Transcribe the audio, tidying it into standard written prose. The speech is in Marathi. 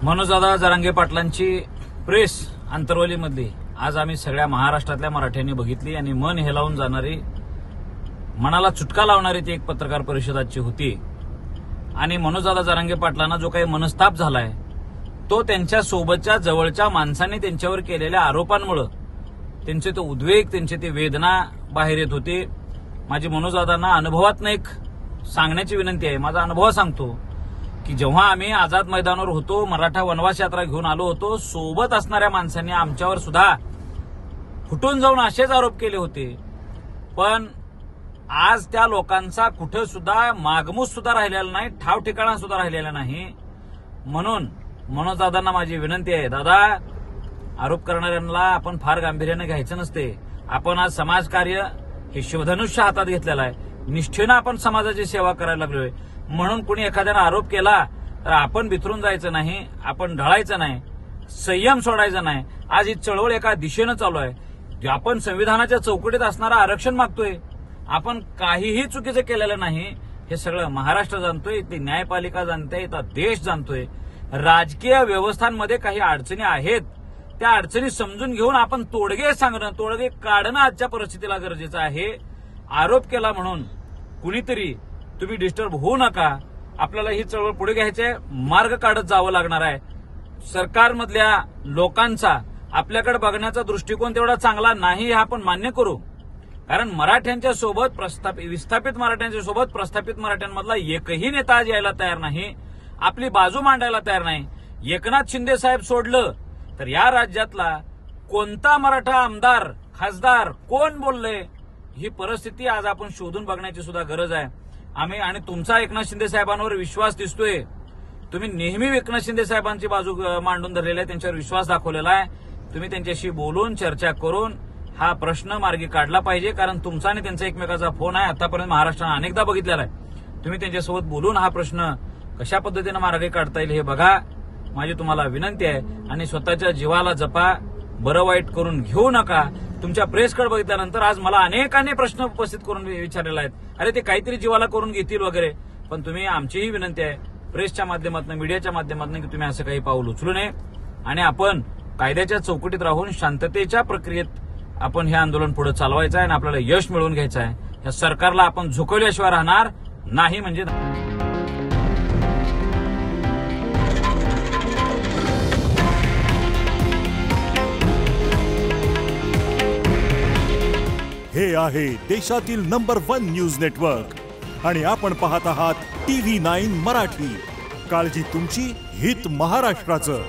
मनोजदादा जरांगे पाटलांची प्रेस अंतरवलीमधली आज आम्ही सगळ्या महाराष्ट्रातल्या मराठ्यांनी बघितली आणि मन हेलावून जाणारी, मनाला चुटका लावणारी ती एक पत्रकार परिषदाची होती। आणि मनोजदादा जरांगे पाटलांना जो काही मनस्ताप झालाय तो त्यांच्या सोबतच्या जवळच्या माणसांनी त्यांच्यावर केलेल्या आरोपांमुळे त्यांचे तो उद्वेग, त्यांची ती वेदना बाहेर येत होती। माझी मनोजदादांना अनुभवातनं एक सांगण्याची विनंती आहे। माझा अनुभव सांगतो की जेव्हा आम्ही आझाद मैदानावर होतो, मराठा वनवास यात्रा घेऊन आलो होतो, सोबत असणाऱ्या माणसांनी आमच्यावर सुद्धा फुटून जाऊन असेच आरोप केले होते। पण आज त्या लोकांचा कुठे सुद्धा मागमूस सुद्धा राहिलेला नाही, ठाव ठिकाणा सुद्धा राहिलेला नाही। म्हणून मनोजदादांना माझी विनंती आहे, दादा, आरोप करणाऱ्यांना आपण फार गांभीर्याने घ्यायचं नसते। आपण आज समाजकार्य हे शिवधनुष्य हातात घेतलेलं आहे, निष्ठेनं आपण समाजाची सेवा करायला लागलोय। म्हणून कुणी एखाद्याने आरोप केला तर आपण बिथरून जायचं नाही, आपण ढळायचं नाही, संयम सोडायचा नाही। आज ही चळवळ एका दिशेनं चालू आहे। आपण संविधानाच्या चौकटीत असणारं आरक्षण मागतोय, आपण काहीही चुकीचं केलेलं नाही, हे सगळं महाराष्ट्र जाणतोय, ती न्यायपालिका जाणते, इथला देश जाणतोय। राजकीय व्यवस्थांमध्ये काही अडचणी आहेत, त्या अडचणी समजून घेऊन आपण तोडगे सांगणं, तोडगे काढणं आजच्या परिस्थितीला गरजेचं आहे। आरोप केला म्हणून कुणीतरी तुम्ही डिस्टर्ब होऊ नका, आपल्याला ही चळवळ पुढे घ्यायचे मार्ग काढत जावं लागणार आहे। सरकारमधल्या लोकांचा आपल्याकडे बघण्याचा दृष्टिकोन तेवढा चांगला नाही हे आपण मान्य करू, कारण मराठ्यांच्या सोबत विस्थापित मराठ्यांच्या सोबत प्रस्थापित मराठ्यांमधला एकही नेता आज यायला तयार नाही, आपली बाजू मांडायला तयार नाही। एकनाथ शिंदे साहेब सोडलं तर या राज्यातला कोणता मराठा आमदार, खासदार कोण बोलले, ही परिस्थिती आज आपण शोधून बघण्याची सुद्धा गरज आहे। आम्ही आणि तुमचा एकनाथ शिंदे साहेबांवर विश्वास दिसतोय, तुम्ही नेहमी एकनाथ शिंदे साहेबांची बाजू मांडून धरलेला आहे, त्यांच्यावर विश्वास दाखवलेला आहे। तुम्ही त्यांच्याशी बोलून चर्चा करून हा प्रश्न मार्गी काढला पाहिजे, कारण तुमचा आणि त्यांचा एकमेकाचा फोन आहे, आतापर्यंत महाराष्ट्राने अनेकदा बघितलेला आहे। तुम्ही त्यांच्यासोबत बोलून हा प्रश्न कशा पद्धतीने मार्गी काढता येईल हे बघा, माझी तुम्हाला विनंती आहे। आणि स्वतःच्या जीवाला जपा, बरं वाईट करून घेऊ नका। तुमच्या प्रेसकडे बघितल्यानंतर आज मला अनेकांनी प्रश्न उपस्थित करून विचारलेला आहेत, अरे ते काहीतरी जीवाला करून घेतील वगैरे, पण तुम्ही, आमचीही विनंती आहे प्रेसच्या माध्यमातून, मीडियाच्या माध्यमातून, की तुम्ही असं काही पाऊल उचलू नये आणि आपण कायद्याच्या चौकटीत राहून शांततेच्या प्रक्रियेत आपण हे आंदोलन पुढे चालवायचं आहे आणि आपल्याला यश मिळवून घ्यायचं आहे। या सरकारला आपण झुकवल्याशिवाय राहणार नाही म्हणजे हे आहे देशातील नंबर 1 न्यूज नेटवर्क आणि आपण पाहत आहात TV9 मराठी। काळजी तुमची, हित महाराष्ट्राचं।